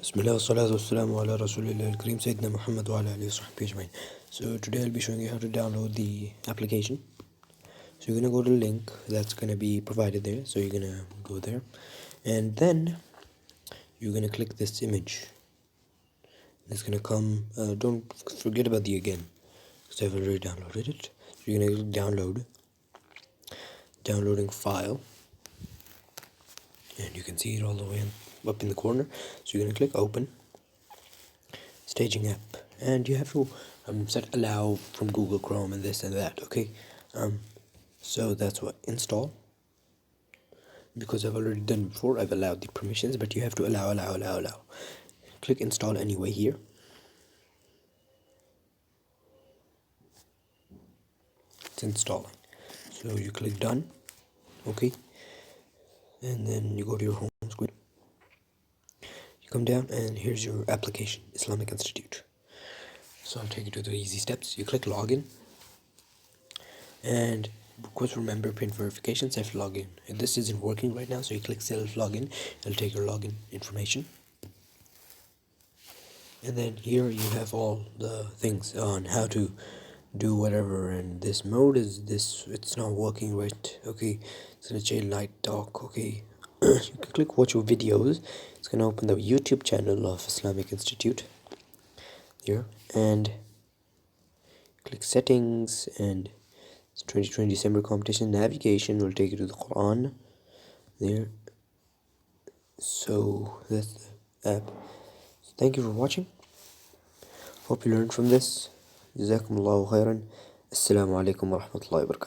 بسم الله والصلاة والسلام على رسول الله الكريم سيدنا محمد وعلى آله وصحبه أجمعين. So today I'll be showing you how to download the application. So you're gonna go to the link that's gonna be provided there. So you're gonna go there, and then you're gonna click this image. It's gonna come. Don't forget about the again, because I've already downloaded it. So you're gonna click downloading file, and you can see it all the way up in the corner. So you're gonna click open. Staging app, and you have to set allow from Google Chrome and this and that. Okay, so that's what install, because I've already done before. I've allowed the permissions, but you have to allow. Click install anyway here. It's installing, so you click done. Okay, and then you go to your home screen. You come down, and here's your application, Islamic Institute. So I'll take you to the easy steps. You click login, and of course remember pin verification, self login. And this isn't working right now, so you click self login. It'll take your login information, and then here you have all the things on how to do whatever. And this mode is this, it's not working right. Okay, it's gonna change light dark. Okay, you can click watch your videos. It's gonna open the YouTube channel of Islamic Institute here, and click settings, and 2020 December competition navigation will take you to the Quran there. So that's the app. So thank you for watching. Hope you learned from this. Jazakumullahu khairan. Assalamu alaikum wa rahmatullahi wa barakatuh.